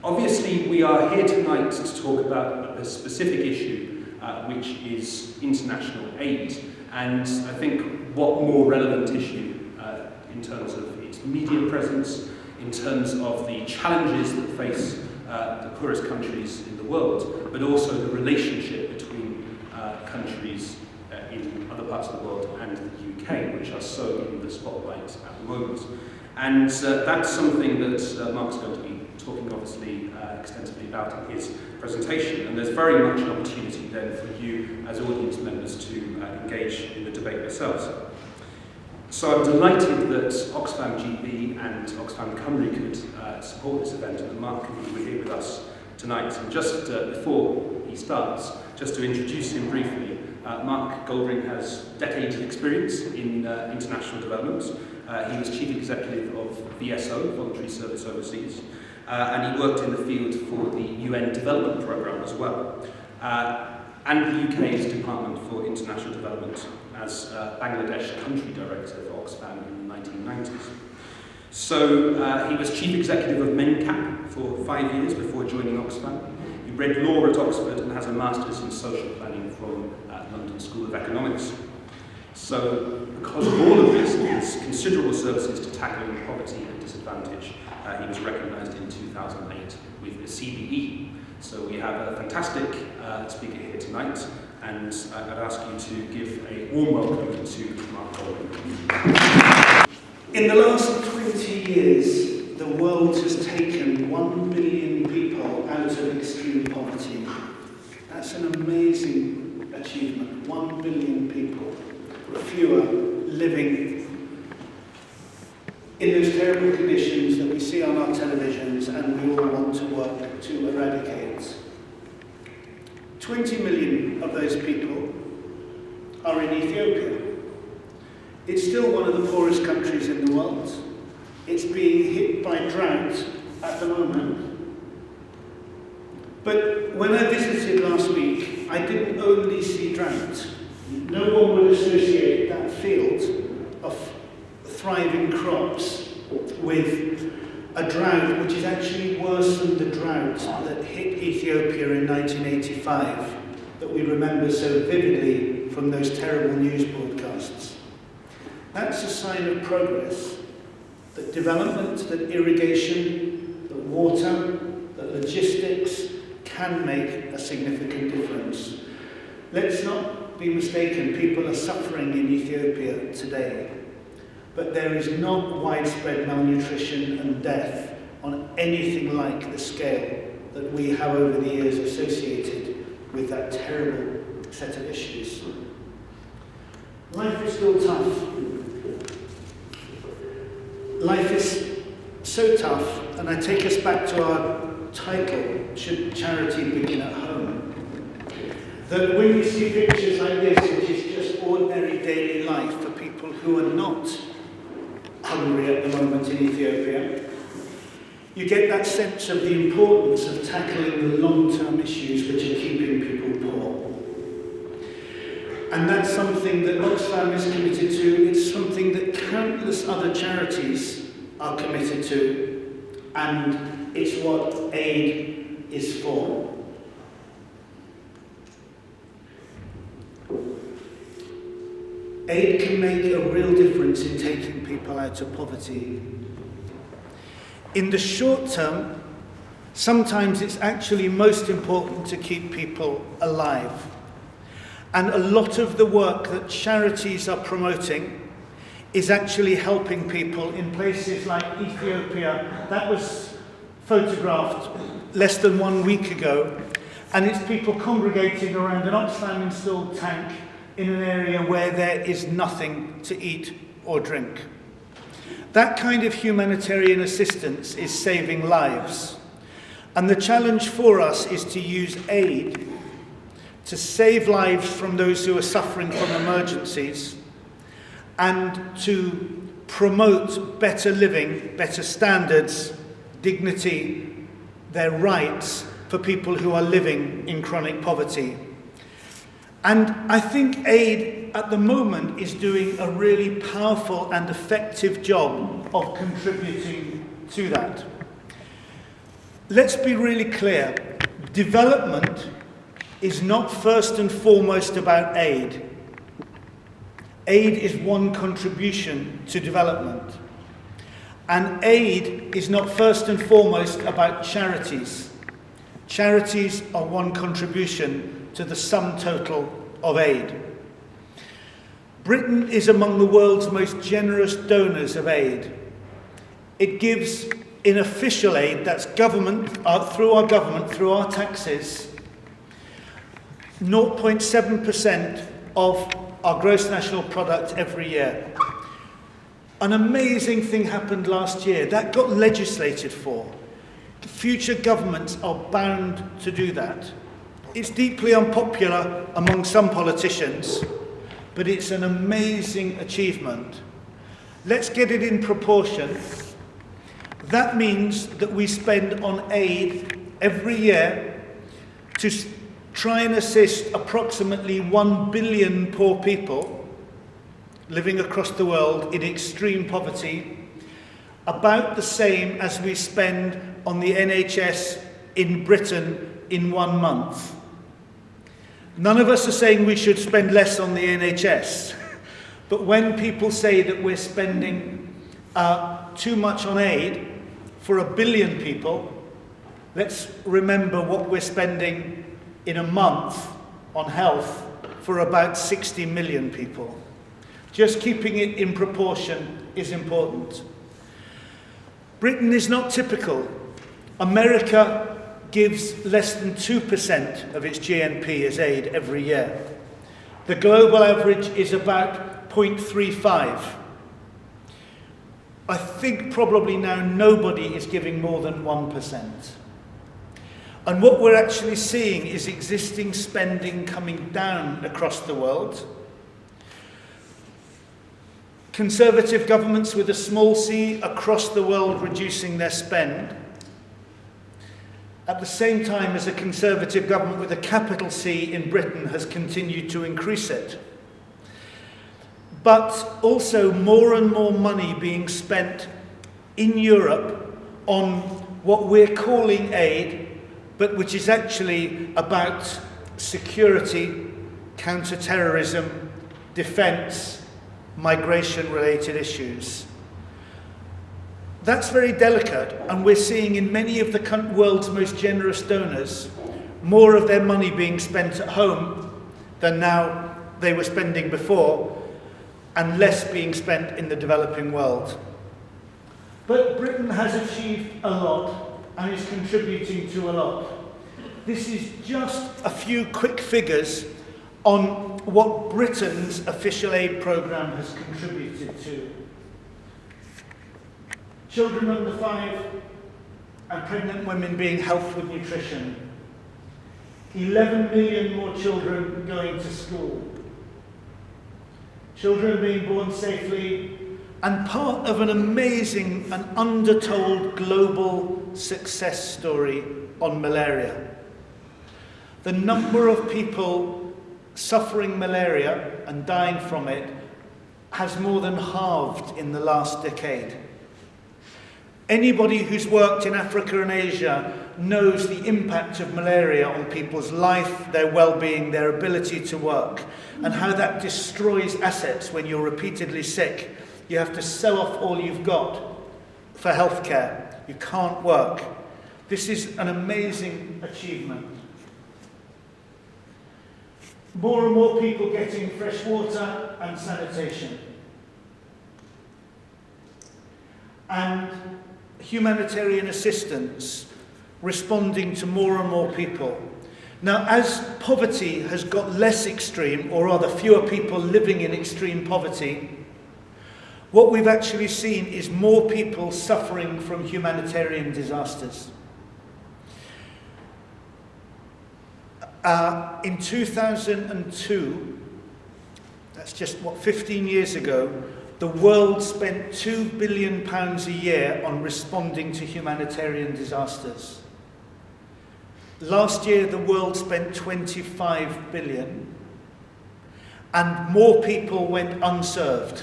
Obviously, we are here tonight to talk about a specific issue, which is international aid. And I think what more relevant issue in terms of its media presence, in terms of the challenges that face the poorest countries in the world, but also the relationship between countries in other parts of the world and the UK, which are so in the spotlight at the moment. And that's something that Mark's going to be talking obviously extensively about in his presentation, and there's very much an opportunity then for you as audience members to engage in the debate yourselves. So I'm delighted that Oxfam GB and Oxfam Cymru could support this event, and that Mark can be here with us tonight. And just before he starts, just to introduce him briefly, Mark Goldring has decades of experience in international development. He was Chief Executive of VSO, Voluntary Service Overseas, and he worked in the field for the UN Development Programme as well, and the UK's Department for International Development as Bangladesh Country Director of Oxfam in the 1990s. So he was Chief Executive of MENCAP for 5 years before joining Oxfam. He read law at Oxford and has a Master's in Social Planning from London School of Economics. So, because of all of this and his considerable services to tackling poverty and disadvantage, he was recognised in 2008 with the CBE. So we have a fantastic speaker here tonight, and I'd ask you to give a warm welcome to Mark Goldring. In the last 20 years, the world has taken 1 billion people out of extreme poverty. That's an amazing achievement. 1 billion people, fewer, living in those terrible conditions that we see on our televisions and we all want to work to eradicate. 20 million of those people are in Ethiopia. It's still one of the poorest countries in the world. It's being hit by drought at the moment. But when I visited last week, I didn't only see drought. No one would associate that field of thriving crops with a drought which is actually worse than the drought that hit Ethiopia in 1985, that we remember so vividly from those terrible news broadcasts. That's a sign of progress, that development, that irrigation, that water, that logistics can make a significant difference. Let's not be mistaken, people are suffering in Ethiopia today, but there is not widespread malnutrition and death on anything like the scale that we have over the years associated with that terrible set of issues. Life is still tough. Life is so tough, and I take us back to our title, Should Charity Begin at Home? That when you see pictures like this, which is just ordinary daily life for people who are not hungry at the moment in Ethiopia, you get that sense of the importance of tackling the long-term issues which are keeping people poor. And that's something that Oxfam is committed to. It's something that countless other charities are committed to, and it's what aid is for. Aid can make a real difference in taking people out of poverty. In the short term, sometimes it's actually most important to keep people alive. And a lot of the work that charities are promoting is actually helping people in places like Ethiopia. That was photographed less than 1 week ago, and it's people congregating around an Oxfam installed tank in an area where there is nothing to eat or drink. That kind of humanitarian assistance is saving lives. And the challenge for us is to use aid to save lives from those who are suffering from emergencies and to promote better living, better standards, dignity, their rights for people who are living in chronic poverty. And I think aid at the moment is doing a really powerful and effective job of contributing to that. let's be really clear. Development is not first and foremost about aid. Aid is one contribution to development. And aid is not first and foremost about charities. Charities are one contribution to the sum total of aid. Britain is among the world's most generous donors of aid. It gives, in official aid, that's government, through our government, through our taxes, 0.7% of our gross national product every year. An amazing thing happened last year. That got legislated for. Future governments are bound to do that. It's deeply unpopular among some politicians, but it's an amazing achievement. Let's get it in proportion. That means that we spend on aid every year to try and assist approximately 1 billion poor people living across the world in extreme poverty, about the same as we spend on the NHS in Britain in 1 month. None of us are saying we should spend less on the NHS, but when people say that we're spending too much on aid for 1 billion people, let's remember what we're spending in a month on health for about 60 million people. Just keeping it in proportion is important. Britain is not typical. America gives less than 2% of its GNP as aid every year. The global average is about 0.35. I think probably now nobody is giving more than 1%. And what we're actually seeing is existing spending coming down across the world. Conservative governments with a small c across the world reducing their spend, at the same time as a Conservative government with a capital C in Britain has continued to increase it. But also more and more money being spent in Europe on what we're calling aid, but which is actually about security, counter-terrorism, defence, migration-related issues. That's very delicate, and we're seeing in many of the world's most generous donors more of their money being spent at home than now they were spending before, and less being spent in the developing world. But Britain has achieved a lot and is contributing to a lot. This is just a few quick figures on what Britain's official aid programme has contributed to. Children under 5 and pregnant women being helped with nutrition. 11 million more children going to school. Children being born safely, and part of an amazing and undertold global success story on malaria. The number of people suffering malaria and dying from it has more than halved in the last decade. Anybody who's worked in Africa and Asia knows the impact of malaria on people's life, their well-being, their ability to work, and how that destroys assets when you're repeatedly sick. You have to sell off all you've got for healthcare. You can't work. This is an amazing achievement. More and more people getting fresh water and sanitation. And humanitarian assistance responding to more and more people. Now, as poverty has got less extreme, or rather fewer people living in extreme poverty, what we've actually seen is more people suffering from humanitarian disasters. In 2002, that's just, 15 years ago, the world spent £2 billion a year on responding to humanitarian disasters. Last year, the world spent 25 billion, and more people went unserved.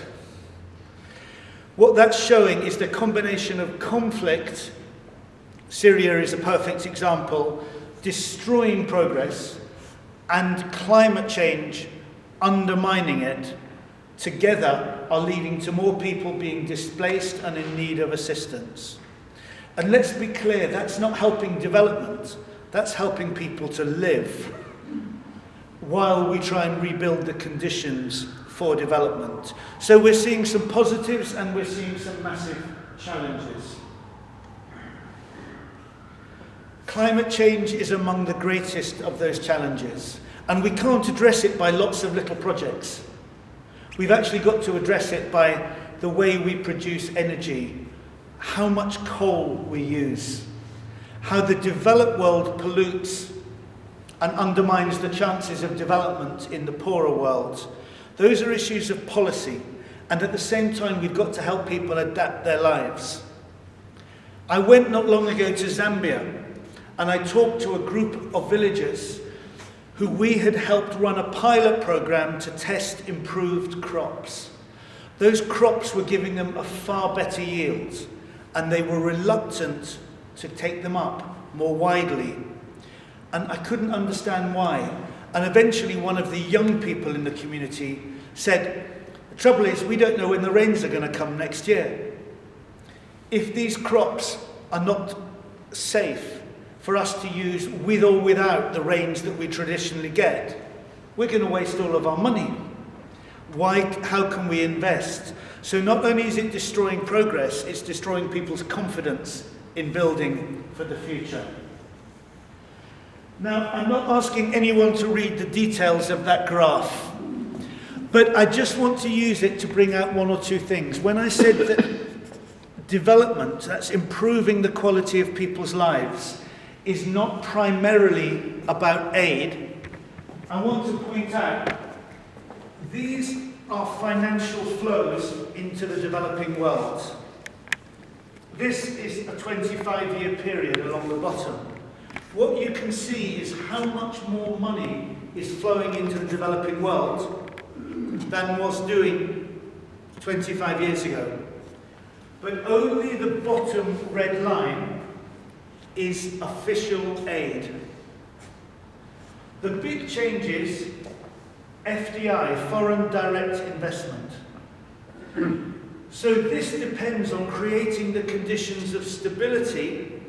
What that's showing is the combination of conflict, Syria is a perfect example. Destroying progress and climate change undermining it together are leading to more people being displaced and in need of assistance. And let's be clear, that's not helping development, that's helping people to live while we try and rebuild the conditions for development. So we're seeing some positives and we're seeing some massive challenges. Climate change is among the greatest of those challenges, and we can't address it by lots of little projects. We've actually got to address it by the way we produce energy, how much coal we use, how the developed world pollutes and undermines the chances of development in the poorer world. Those are issues of policy, and at the same time we've got to help people adapt their lives. I went not long ago to Zambia, and I talked to a group of villagers who we had helped run a pilot program to test improved crops. Those crops were giving them a far better yield, and they were reluctant to take them up more widely. And I couldn't understand why. And eventually one of the young people in the community said, the trouble is we don't know when the rains are going to come next year. If these crops are not safe for us to use with or without the rains that we traditionally get, we're going to waste all of our money. How can we invest? So not only is it destroying progress, it's destroying people's confidence in building for the future. Now, I'm not asking anyone to read the details of that graph, but I just want to use it to bring out one or two things. When I said that development, that's improving the quality of people's lives, is not primarily about aid, I want to point out these are financial flows into the developing world. This is a 25-year period along the bottom. What you can see is how much more money is flowing into the developing world than was doing 25 years ago. But only the bottom red line is official aid. The big change is FDI, foreign direct investment. So this depends on creating the conditions of stability.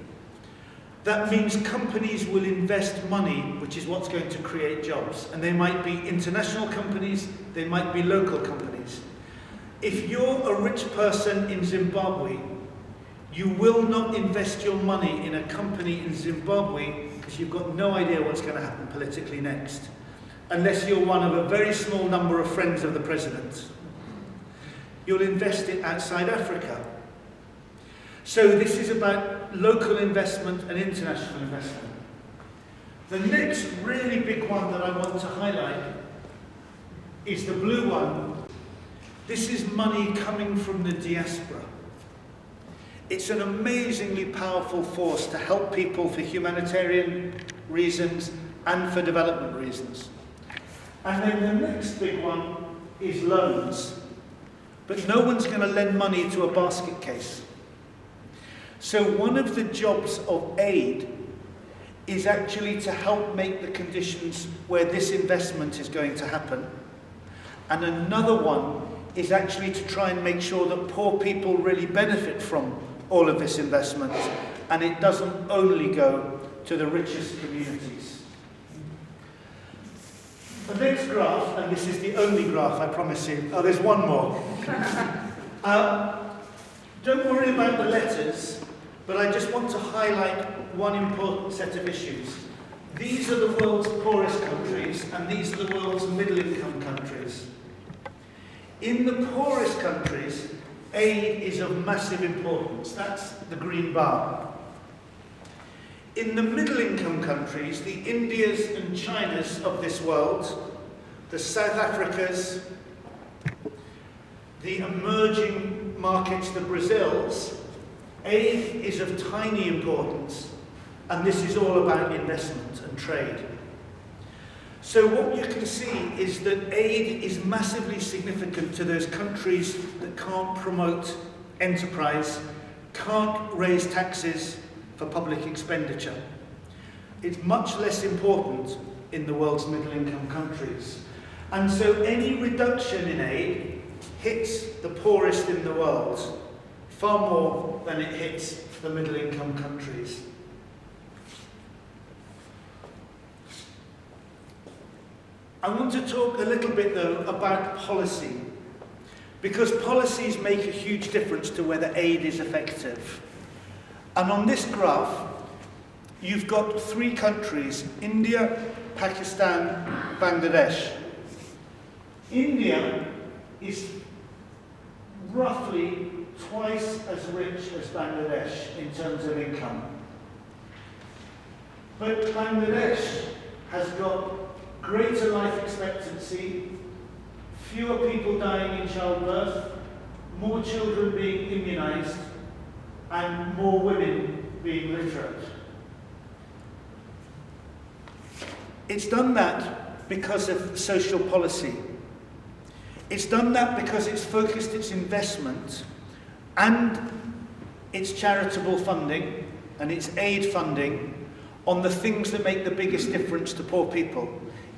That means companies will invest money, which is what's going to create jobs. And they might be international companies, they might be local companies. If you're a rich person in Zimbabwe, you will not invest your money in a company in Zimbabwe because you've got no idea what's going to happen politically next, unless you're one of a very small number of friends of the president. You'll invest it outside Africa. So this is about local investment and international investment. The next really big one that I want to highlight is the blue one. This is money coming from the diaspora. It's an amazingly powerful force to help people for humanitarian reasons and for development reasons. And then the next big one is loans. But no one's going to lend money to a basket case. So one of the jobs of aid is actually to help make the conditions where this investment is going to happen. And another one is actually to try and make sure that poor people really benefit from all of this investment, and it doesn't only go to the richest communities. The next graph, and this is the only graph, I promise you. Oh, there's one more. Don't worry about the letters, but I just want to highlight one important set of issues. These are the world's poorest countries, and these are the world's middle-income countries. In the poorest countries, aid is of massive importance. That's the green bar. In the middle-income countries, the Indias and Chinas of this world, the South Africas, the emerging markets, the Brazils, aid is of tiny importance, and this is all about investment and trade. So what you can see is that aid is massively significant to those countries that can't promote enterprise, can't raise taxes, for public expenditure. It's much less important in the world's middle-income countries. And so any reduction in aid hits the poorest in the world far more than it hits the middle-income countries. I want to talk a little bit, though, about policy, because policies make a huge difference to whether aid is effective. And on this graph, you've got 3 countries: India, Pakistan, Bangladesh. India is roughly twice as rich as Bangladesh in terms of income. But Bangladesh has got greater life expectancy, fewer people dying in childbirth, more children being immunised, and more women being literate. It's done that because of social policy. It's done that because it's focused its investment and its charitable funding and its aid funding on the things that make the biggest difference to poor people.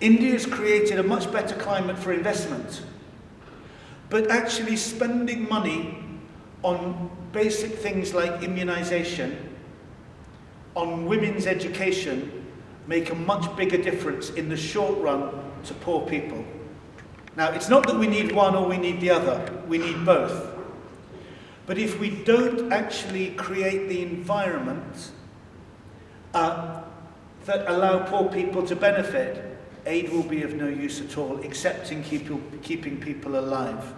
India's created a much better climate for investment, but actually spending money on basic things like immunisation, on women's education, make a much bigger difference in the short run to poor people. Now, it's not that we need one or we need the other, we need both. But if we don't actually create the environment that allow poor people to benefit, aid will be of no use at all, except in keeping people alive.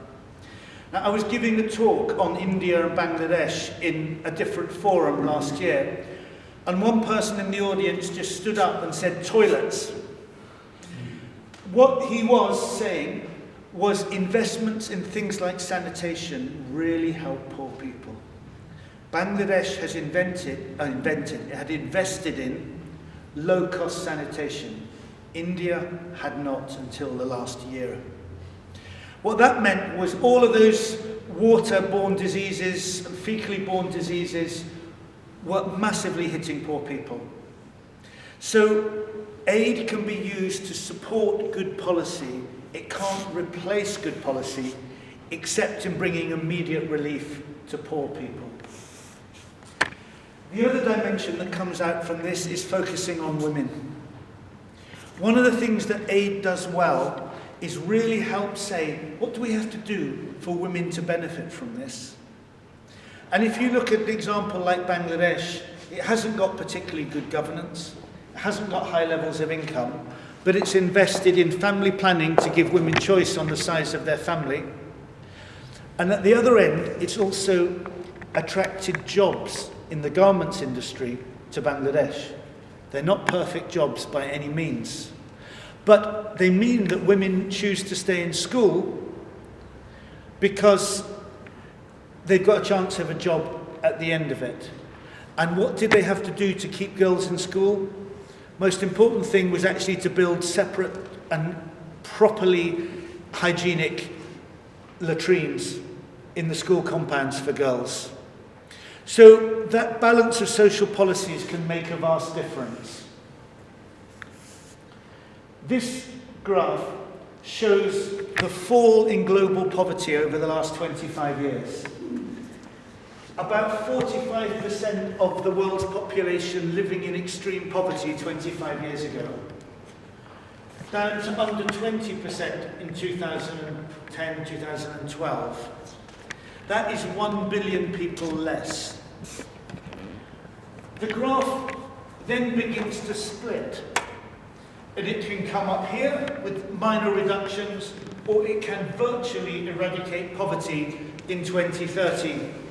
Now, I was giving a talk on India and Bangladesh in a different forum last year, and one person in the audience just stood up and said, "Toilets." What he was saying was investments in things like sanitation really help poor people. Bangladesh has had invested in low-cost sanitation. India had not until the last year. What that meant was all of those water-borne diseases and fecally-borne diseases were massively hitting poor people. So aid can be used to support good policy. It can't replace good policy, except in bringing immediate relief to poor people. The other dimension that comes out from this is focusing on women. One of the things that aid does well is really help say, what do we have to do for women to benefit from this? And if you look at an example like Bangladesh, it hasn't got particularly good governance, it hasn't got high levels of income, but it's invested in family planning to give women choice on the size of their family. And at the other end, it's also attracted jobs in the garments industry to Bangladesh. They're not perfect jobs by any means, but they mean that women choose to stay in school because they've got a chance of a job at the end of it. And what did they have to do to keep girls in school? Most important thing was actually to build separate and properly hygienic latrines in the school compounds for girls. So that balance of social policies can make a vast difference. This graph shows the fall in global poverty over the last 25 years. About 45% of the world's population living in extreme poverty 25 years ago, down to under 20% in 2010, 2012. That is 1 billion people less. The graph then begins to split, and it can come up here with minor reductions, or it can virtually eradicate poverty in 2030.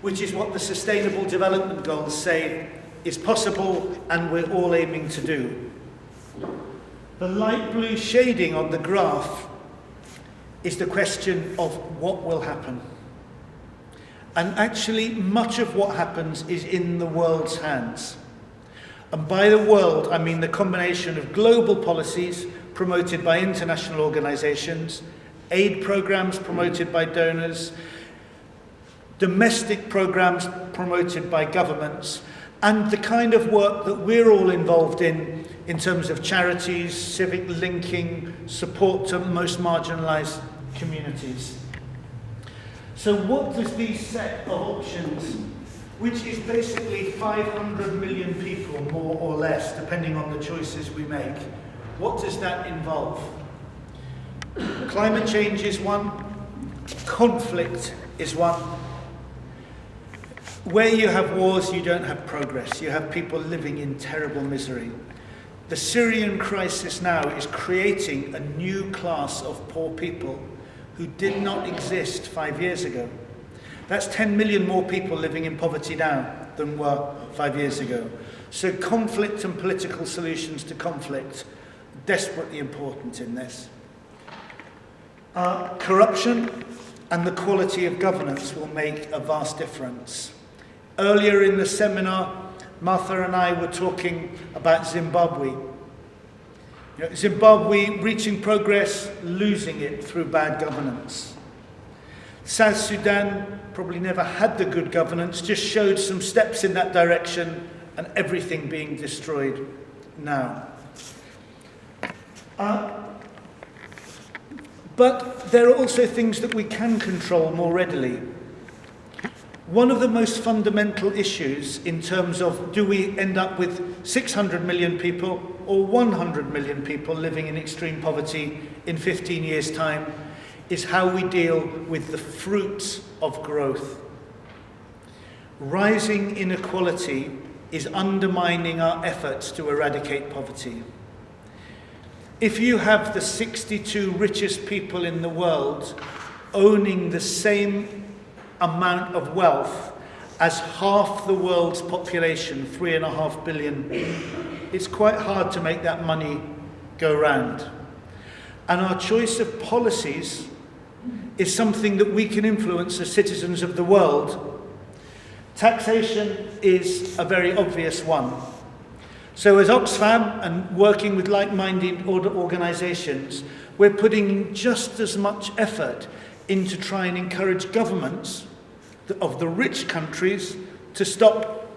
Which is what the Sustainable Development Goals say is possible and we're all aiming to do. The light blue shading on the graph is the question of what will happen. And actually, much of what happens is in the world's hands. And by the world, I mean the combination of global policies promoted by international organizations, aid programs promoted by donors, domestic programs promoted by governments, and the kind of work that we're all involved in terms of charities, civic linking, support to most marginalised communities. So what does these set of options, which is basically 500 million people, more or less, depending on the choices we make, what does that involve? Climate change is one, conflict is one. Where you have wars, you don't have progress. You have people living in terrible misery. The Syrian crisis now is creating a new class of poor people who did not exist 5 years ago. That's 10 million more people living in poverty now than were 5 years ago. So conflict and political solutions to conflict, desperately important in this. Corruption and the quality of governance will make a vast difference. Earlier in the seminar, Martha and I were talking about Zimbabwe. Zimbabwe reaching progress, losing it through bad governance. South Sudan probably never had the good governance, just showed some steps in that direction, and everything being destroyed now. But there are also things that we can control more readily. One of the most fundamental issues in terms of do we end up with 600 million people or 100 million people living in extreme poverty in 15 years' time is how we deal with the fruits of growth. Rising inequality is undermining our efforts to eradicate poverty. If you have the 62 richest people in the world owning the same amount of wealth as half the world's population, 3.5 billion, it's quite hard to make that money go round. And our choice of policies is something that we can influence as citizens of the world. Taxation is a very obvious one. So as Oxfam and working with like-minded organisations, we're putting just as much effort into try and encourage governments of the rich countries to stop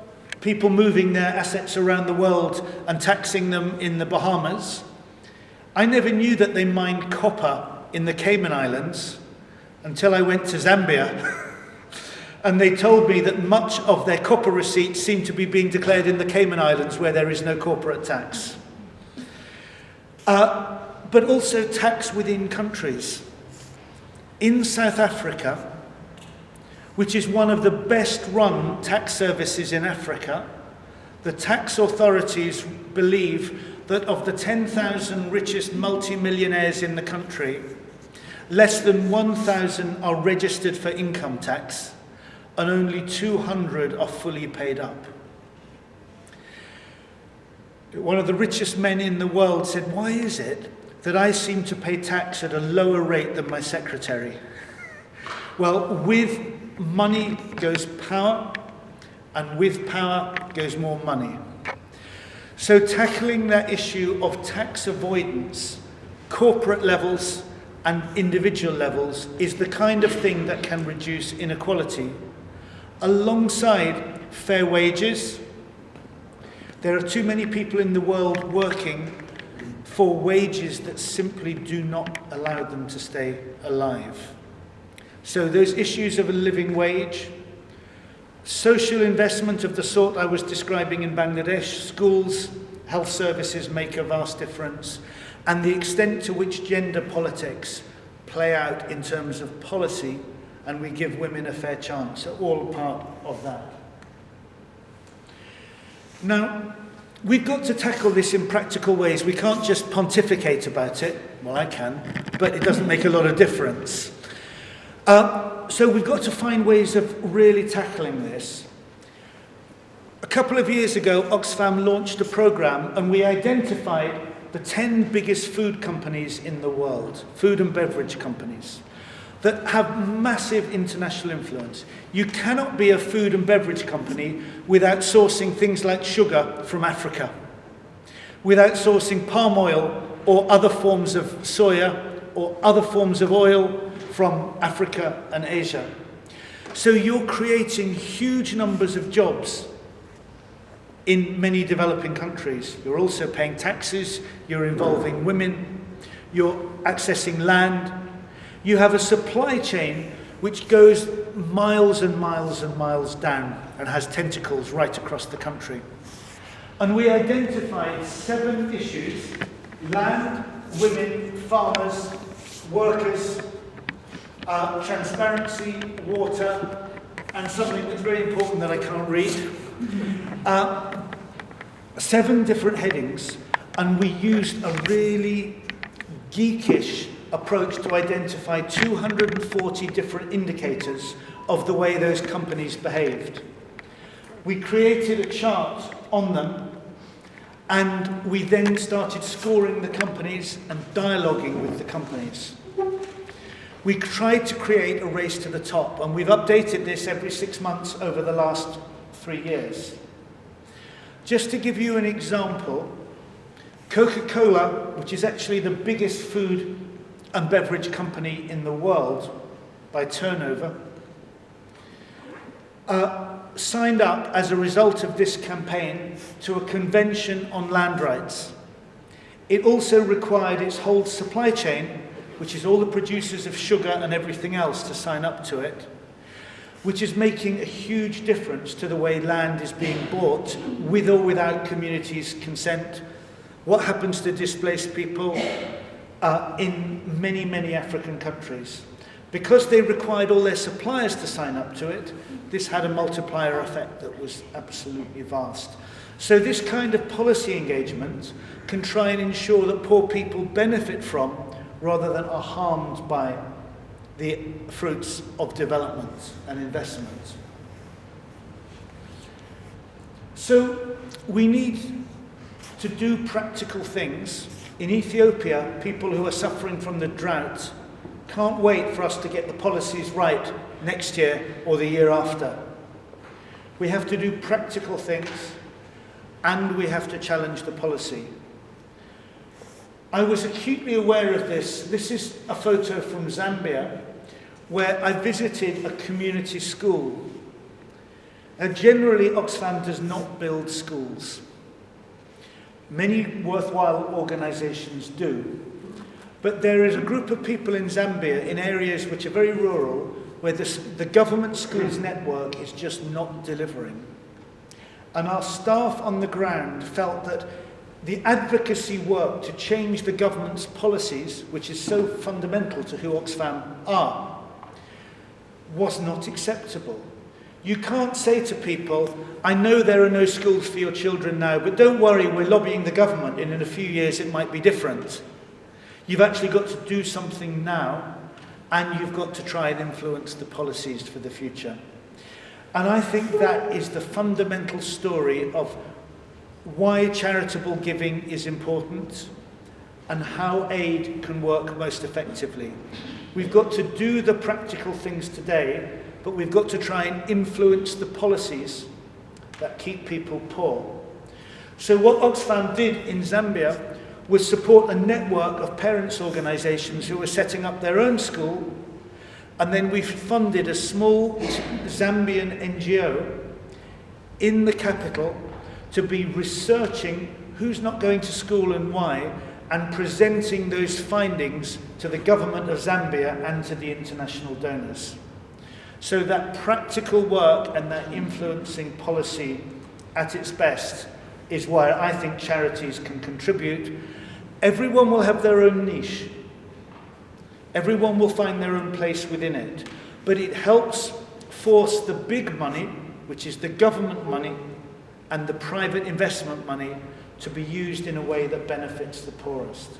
people moving their assets around the world and taxing them in the Bahamas. I never knew that they mined copper in the Cayman Islands until I went to Zambia. And they told me that much of their copper receipts seem to be being declared in the Cayman Islands where there is no corporate tax. But also tax within countries. In South Africa, which is one of the best run tax services in Africa, the tax authorities believe that of the 10,000 richest multimillionaires in the country, less than 1,000 are registered for income tax, and only 200 are fully paid up. One of the richest men in the world said, "Why is it that I seem to pay tax at a lower rate than my secretary?" Well, with money goes power, and with power goes more money. So tackling that issue of tax avoidance, corporate levels and individual levels, is the kind of thing that can reduce inequality. Alongside fair wages, there are too many people in the world working for wages that simply do not allow them to stay alive. So those issues of a living wage, social investment of the sort I was describing in Bangladesh, schools, health services make a vast difference, and the extent to which gender politics play out in terms of policy and we give women a fair chance are all part of that. Now, we've got to tackle this in practical ways. We can't just pontificate about it. Well, I can, but it doesn't make a lot of difference. So we've got to find ways of really tackling this. A couple of years ago, Oxfam launched a program, and we identified the 10 biggest food companies in the world, food and beverage companies, that have massive international influence. You cannot be a food and beverage company without sourcing things like sugar from Africa, without sourcing palm oil or other forms of soya or other forms of oil from Africa and Asia. So you're creating huge numbers of jobs in many developing countries. You're also paying taxes, you're involving women, you're accessing land. You have a supply chain which goes miles and miles and miles down and has tentacles right across the country. And we identified 7 issues: land, women, farmers, workers, transparency, water, and something that's very important that I can't read. 7 different headings, and we used a really geekish approach to identify 240 different indicators of the way those companies behaved. We created a chart on them, and we then started scoring the companies and dialoguing with the companies. We tried to create a race to the top, and we've updated this every 6 months over the last 3 years. Just to give you an example, Coca-Cola, which is actually the biggest food and beverage company in the world by turnover, signed up as a result of this campaign to a convention on land rights. It also required its whole supply chain, which is all the producers of sugar and everything else, to sign up to it, which is making a huge difference to the way land is being bought, with or without communities' consent. What happens to displaced people in many, many African countries? Because they required all their suppliers to sign up to it, this had a multiplier effect that was absolutely vast. So this kind of policy engagement can try and ensure that poor people benefit from, rather than are harmed by, the fruits of development and investment. So we need to do practical things. In Ethiopia, people who are suffering from the drought can't wait for us to get the policies right next year or the year after. We have to do practical things, and we have to challenge the policy. I was acutely aware of this. This is a photo from Zambia, where I visited a community school. Now, generally, Oxfam does not build schools. Many worthwhile organisations do. But there is a group of people in Zambia, in areas which are very rural, where the government schools network is just not delivering. And our staff on the ground felt that the advocacy work to change the government's policies, which is so fundamental to who Oxfam are, was not acceptable. You can't say to people, I know there are no schools for your children now, but don't worry, we're lobbying the government, and in a few years it might be different. You've actually got to do something now, and you've got to try and influence the policies for the future. And I think that is the fundamental story of why charitable giving is important and how aid can work most effectively. We've got to do the practical things today, but we've got to try and influence the policies that keep people poor. So what Oxfam did in Zambia was support a network of parents' organisations who were setting up their own school, and then we funded a small Zambian NGO in the capital to be researching who's not going to school and why, and presenting those findings to the government of Zambia and to the international donors. So that practical work and that influencing policy at its best is where I think charities can contribute. Everyone will have their own niche. Everyone will find their own place within it. But it helps force the big money, which is the government money, and the private investment money to be used in a way that benefits the poorest.